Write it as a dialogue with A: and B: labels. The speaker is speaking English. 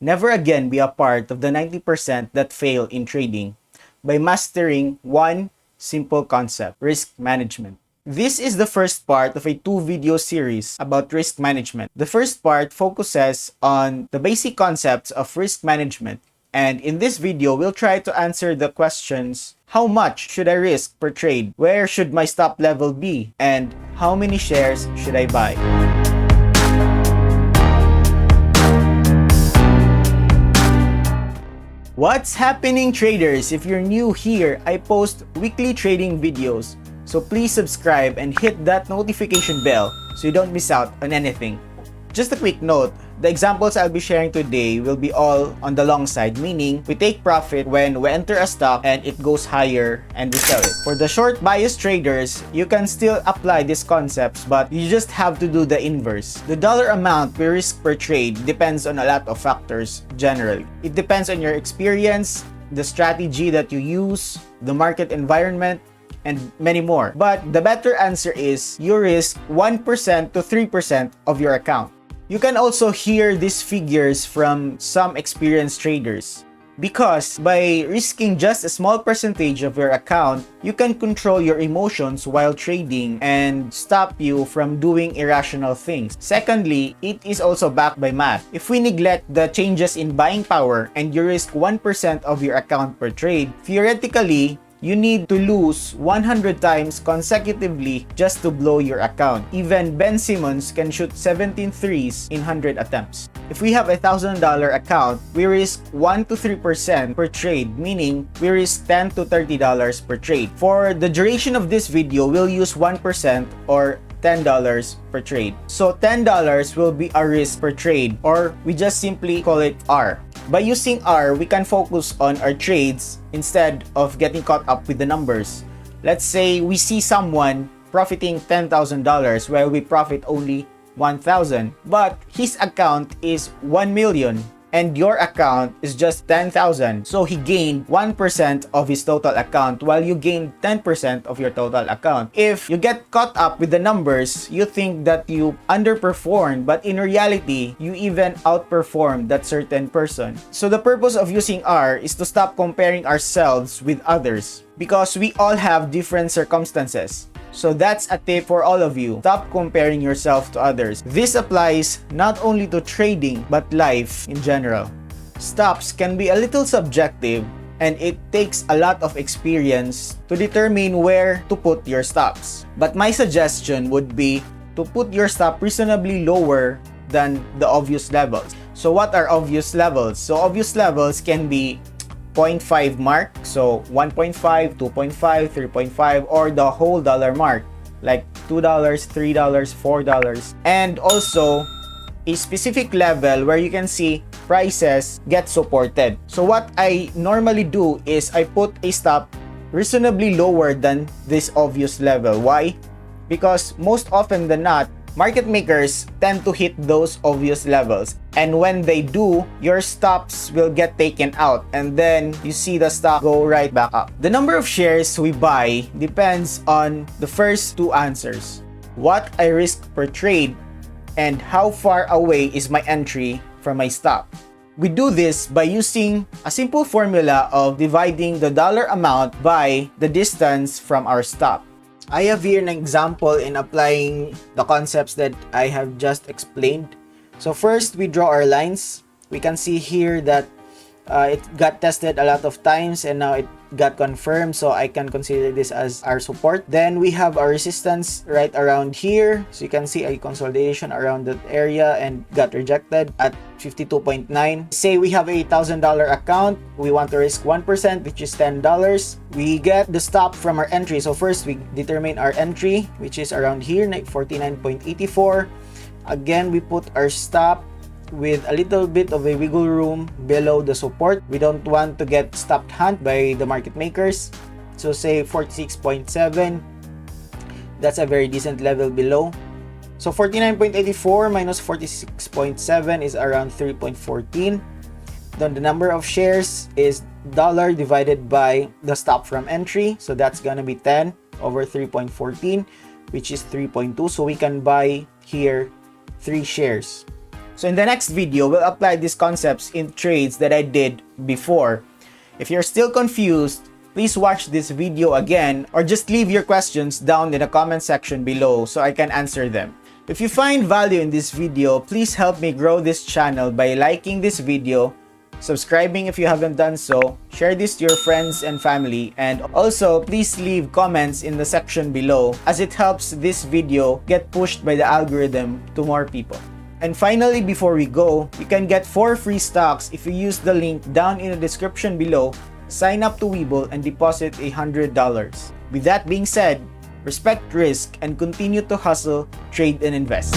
A: Never again be a part of the 90% that fail in trading by mastering one simple concept: risk management. This is the first part of a 2-video series about risk management. The first part focuses on the basic concepts of risk management, and in this video, we'll try to answer the questions: how much should I risk per trade? Where should my stop level be? And how many shares should I buy? What's happening, traders? If you're new here, I post weekly trading videos. So please subscribe and hit that notification bell so you don't miss out on anything. Just a quick note, the examples I'll be sharing today will be all on the long side, meaning we take profit when we enter a stock and it goes higher and we sell it. For the short bias traders, you can still apply these concepts, but you just have to do the inverse. The dollar amount we risk per trade depends on a lot of factors generally. It depends on your experience, the strategy that you use, the market environment, and many more. But the better answer is you risk 1% to 3% of your account. You can also hear these figures from some experienced traders, because by risking just a small percentage of your account, you can control your emotions while trading and stop you from doing irrational things. Secondly, it is also backed by math. If we neglect the changes in buying power and you risk 1% of your account per trade, theoretically, you need to lose 100 times consecutively just to blow your account. Even Ben Simmons can shoot 17 threes in 100 attempts. If we have a $1,000 account, we risk 1 to 3% per trade, meaning we risk $10 to $30 per trade. For the duration of this video, we'll use 1% or $10 per trade. So $10 will be our risk per trade, or we just simply call it R. By using R, we can focus on our trades instead of getting caught up with the numbers. Let's say we see someone profiting $10,000 while we profit only $1,000, but his account is 1 million and your account is just 10,000. So he gained 1% of his total account while you gained 10% of your total account. If you get caught up with the numbers, you think that you underperformed, but in reality, you even outperformed that certain person. So the purpose of using R is to stop comparing ourselves with others, because we all have different circumstances. So that's a tip for all of you. Stop comparing yourself to others. This applies not only to trading, but life in general. Stops can be a little subjective, and it takes a lot of experience to determine where to put your stops. But my suggestion would be to put your stop reasonably lower than the obvious levels. So what are obvious levels? So obvious levels can be 0.5 mark, so 1.5, 2.5, 3.5, or the whole dollar mark, like $2, $3, $4, and also a specific level where you can see prices get supported. So what I normally do is I put a stop reasonably lower than this obvious level. Why? Because most often than not, market makers tend to hit those obvious levels. And when they do, your stops will get taken out, and then you see the stock go right back up. The number of shares we buy depends on the first two answers: what I risk per trade and how far away is my entry from my stop. We do this by using a simple formula of dividing the dollar amount by the distance from our stop. I have here an example in applying the concepts that I have just explained. So first, we draw our lines. We can see here that it got tested a lot of times and now it got confirmed, so I can consider this as our support. Then we have our resistance right around here, so you can see a consolidation around that area and got rejected at 52.9. Say we have a $1,000 account, we want to risk 1%, which is $10. We get the stop from our entry. So first we determine our entry, which is around here, 49.84. Again, we put our stop with a little bit of a wiggle room below the support. We don't want to get stopped hunt by the market makers. So say 46.7, that's a very decent level below. So 49.84 minus 46.7 is around 3.14. Then the number of shares is dollar divided by the stop from entry. So that's gonna be 10 over 3.14, which is 3.2. So we can buy here 3 shares. So in the next video, we'll apply these concepts in trades that I did before. If you're still confused, please watch this video again or just leave your questions down in the comment section below so I can answer them. If you find value in this video, please help me grow this channel by liking this video, subscribing if you haven't done so, share this to your friends and family, and also please leave comments in the section below as it helps this video get pushed by the algorithm to more people. And finally, before we go, you can get 4 free stocks if you use the link down in the description below, sign up to Webull, and deposit $100. With that being said, respect risk and continue to hustle, trade, and invest.